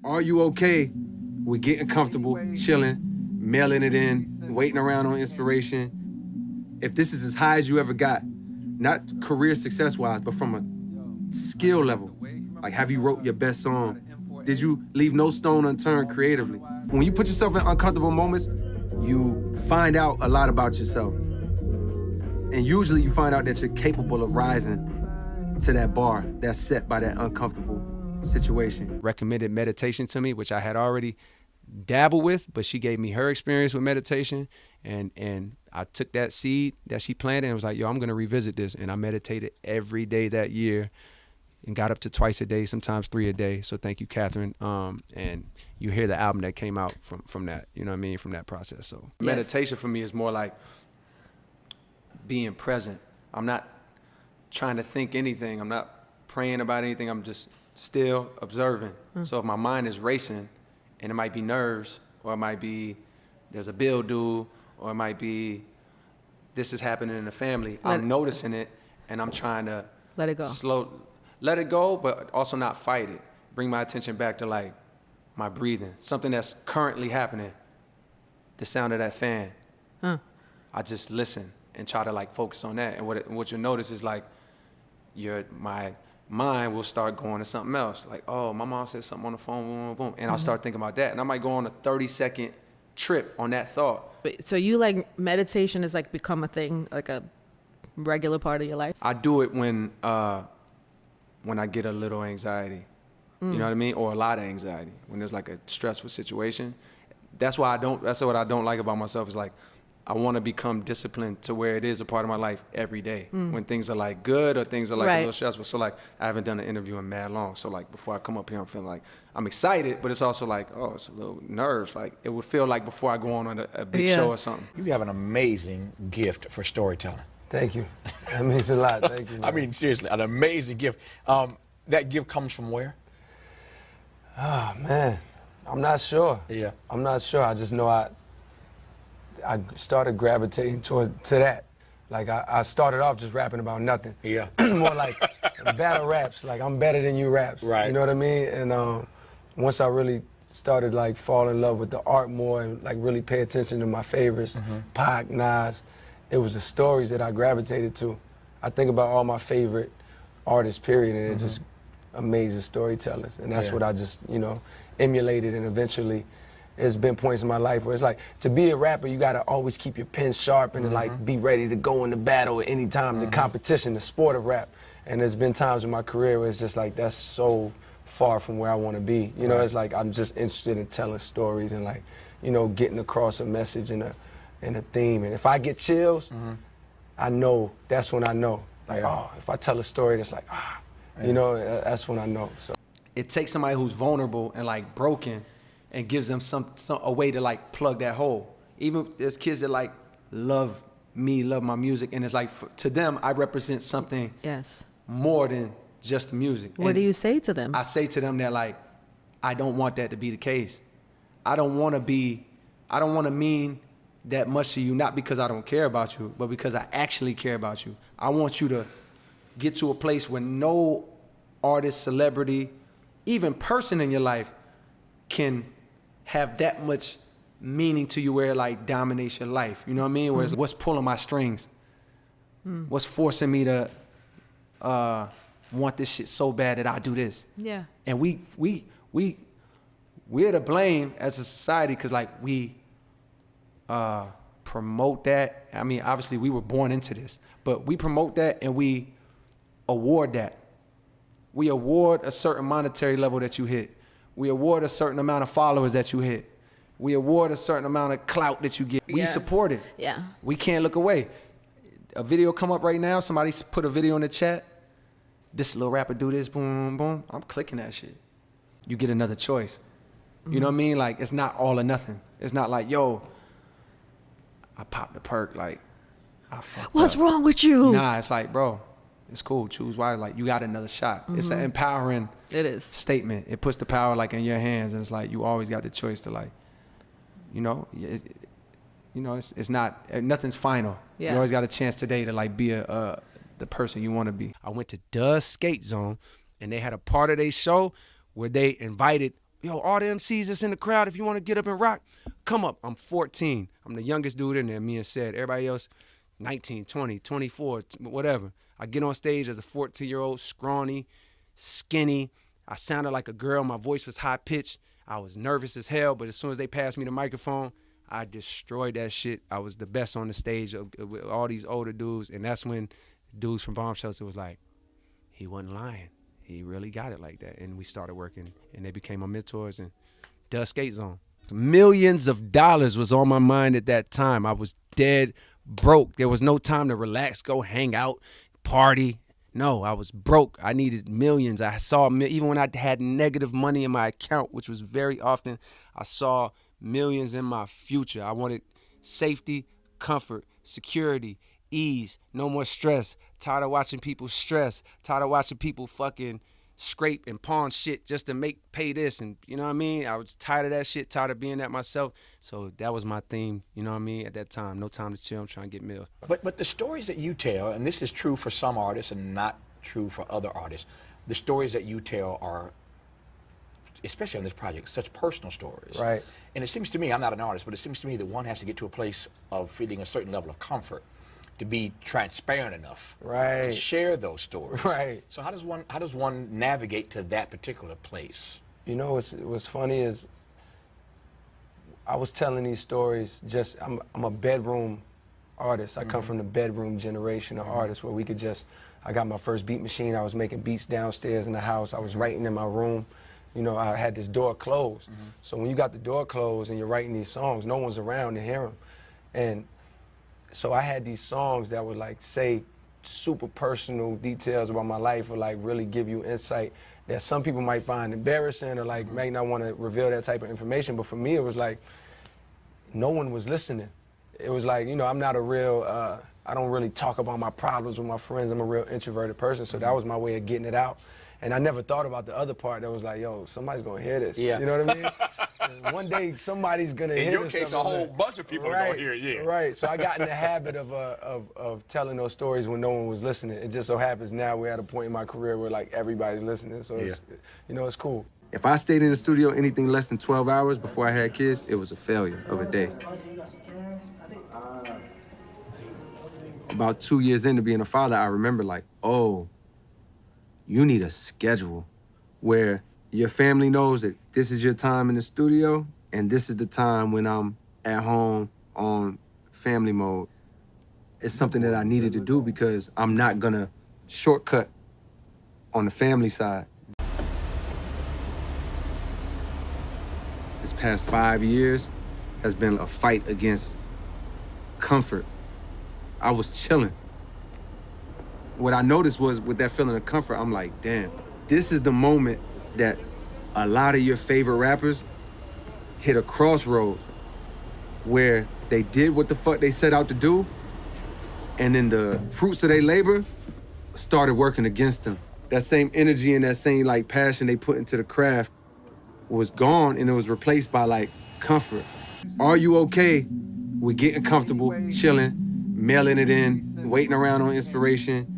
Are you okay with getting comfortable, chilling, mailing it in, waiting around on inspiration? If this is as high as you ever got, not career success-wise, but from a skill level, like have you wrote your best song? Did you leave no stone unturned creatively? When you put yourself in uncomfortable moments, you find out a lot about yourself. And usually you find out that you're capable of rising to that bar that's set by that uncomfortable situation. Recommended meditation to me, which I had already dabbled with, but she gave me her experience with meditation, and I took that seed that she planted and was like, yo, I'm gonna revisit this. And I meditated every day that year and got up to twice a day, sometimes 3 a day. So thank you, Catherine. And you hear the album that came out from that, you know what I mean, from that process. So yes. Meditation for me is more like being present. I'm not trying to think anything. I'm not praying about anything. I'm just still observing. So if my mind is racing, and it might be nerves, or it might be there's a bill due, or it might be this is happening in the family, I'm noticing it, and I'm trying to let it go. Let it go, but also not fight it. Bring my attention back to like my breathing, something that's currently happening, the sound of that fan. I just listen and try to like focus on that. And what you'll notice is like my mind will start going to something else. Like, oh, my mom said something on the phone, boom, boom, boom. And I'll start thinking about that. And I might go on a 30-second trip on that thought. So you like meditation has like become a thing, like a regular part of your life? I do it when I get a little anxiety. You know what I mean? Or a lot of anxiety. When there's like a stressful situation. That's what I don't like about myself is like, I want to become disciplined to where it is a part of my life every day. When things are like good or things are like a little stressful. So like I haven't done an interview in mad long. So like before I come up here, I'm feeling like I'm excited, but it's also like, oh, it's a little nerves. Like it would feel like before I go on a big show or something. You have an amazing gift for storytelling. Thank you. That means a lot. Thank you. Man. I mean, seriously, an amazing gift. That gift comes from where? Oh man, I'm not sure. Yeah. I'm not sure. I just know I started gravitating to that. Like I started off just rapping about nothing. Yeah. More like battle raps, like I'm better than you raps. Right. You know what I mean? And once I really started like fall in love with the art more and like really pay attention to my favorites, Pac, Nas, it was the stories that I gravitated to. I think about all my favorite artists, period, and they're just amazing storytellers. And that's what I just, emulated, and eventually there's been points in my life where it's like, to be a rapper, you gotta always keep your pen sharp and like be ready to go into battle at any time, the competition, the sport of rap. And there's been times in my career where it's just like, that's so far from where I wanna be. You know, it's like, I'm just interested in telling stories and like, getting across a message and a theme. And if I get chills, I know, that's when I know. Like, oh, if I tell a story that's like, that's when I know. So it takes somebody who's vulnerable and like broken and gives them a way to like plug that hole. Even there's kids that like love me, love my music, and it's like to them I represent something more than just the music. What do you say to them? I say to them that like I don't want that to be the case. I don't want to mean that much to you, not because I don't care about you, but because I actually care about you. I want you to get to a place where no artist, celebrity, even person in your life can have that much meaning to you where it like dominates your life. You know what I mean? Whereas what's pulling my strings? What's forcing me to want this shit so bad that I do this? Yeah. And we're to blame as a society because like we promote that. I mean, obviously we were born into this, but we promote that and we award that. We award a certain monetary level that you hit. We award a certain amount of followers that you hit. We award a certain amount of clout that you get. We support it. Yeah. We can't look away. A video come up right now, somebody put a video in the chat, this little rapper do this, boom, boom, I'm clicking that shit. You get another choice. You know what I mean? Like, it's not all or nothing. It's not like, yo, I popped the perk, like, I fucked What's up. wrong with you? Nah, it's like, bro, it's cool, choose why, like, you got another shot. It's an empowering statement. It puts the power, like, in your hands, and it's like, you always got the choice to, like, it's not, nothing's final. Yeah. You always got a chance today to, like, be the person you want to be. I went to Does Skate Zone, and they had a part of their show where they invited yo, all the MCs that's in the crowd, if you want to get up and rock, come up. I'm 14. I'm the youngest dude in there, me and Said. Everybody else, 19, 20, 24, whatever. I get on stage as a 14-year-old, scrawny, skinny. I sounded like a girl. My voice was high-pitched. I was nervous as hell, but as soon as they passed me the microphone, I destroyed that shit. I was the best on the stage with all these older dudes, and that's when dudes from Bomb Shelter was like, he wasn't lying. He really got it like that. And we started working, and they became my mentors, and the Skate Zone. Millions of dollars was on my mind at that time. I was dead broke. There was no time to relax, go hang out, party. No, I was broke. I needed millions. I saw, even when I had negative money in my account, which was very often, I saw millions in my future. I wanted safety, comfort, security, ease, no more stress. Tired of watching people stress. Tired of watching people fucking scrape and pawn shit just to pay this, and you know what I mean? I was tired of that shit, tired of being that myself. So that was my theme, you know what I mean? At that time, no time to chill, I'm trying to get meals. But the stories that you tell, and this is true for some artists and not true for other artists, the stories that you tell are, especially on this project, such personal stories. Right. And it seems to me, I'm not an artist, but it seems to me that one has to get to a place of feeling a certain level of comfort to be transparent enough to share those stories. Right. So how does one navigate to that particular place? You know, what's funny is I was telling these stories I'm a bedroom artist. I come from the bedroom generation of artists where I got my first beat machine. I was making beats downstairs in the house. I was writing in my room. You know, I had this door closed. So when you got the door closed and you're writing these songs, no one's around to hear them. And so I had these songs that would like say super personal details about my life or like really give you insight that some people might find embarrassing or like may not want to reveal that type of information. But for me, it was like no one was listening. It was like, you know, I'm not a real, I don't really talk about my problems with my friends. I'm a real introverted person. So that was my way of getting it out. And I never thought about the other part that was like, yo, somebody's gonna hear this. Yeah. You know what I mean? And one day somebody's gonna hear this. In your case, a whole bunch of people are gonna hear it, yeah. Right. So I got in the habit of telling those stories when no one was listening. It just so happens now we're at a point in my career where like everybody's listening. So it's, you know, it's cool. If I stayed in the studio anything less than 12 hours before I had kids, it was a failure of a day. About 2 years into being a father, I remember like, oh, you need a schedule where your family knows that this is your time in the studio and this is the time when I'm at home on family mode. It's something that I needed to do because I'm not gonna shortcut on the family side. This past 5 years has been a fight against comfort. I was chilling. What I noticed was with that feeling of comfort, I'm like, damn, this is the moment that a lot of your favorite rappers hit a crossroad where they did what the fuck they set out to do, and then the fruits of their labor started working against them. That same energy and that same like passion they put into the craft was gone, and it was replaced by like comfort. Are you okay with getting comfortable, chilling, mailing it in, waiting around on inspiration?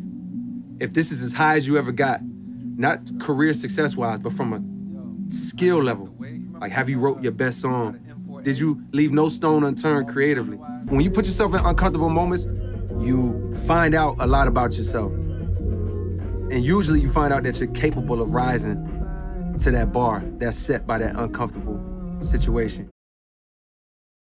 If this is as high as you ever got, not career success-wise, but from a skill level, like have you wrote your best song? Did you leave no stone unturned creatively? When you put yourself in uncomfortable moments, you find out a lot about yourself. And usually you find out that you're capable of rising to that bar that's set by that uncomfortable situation.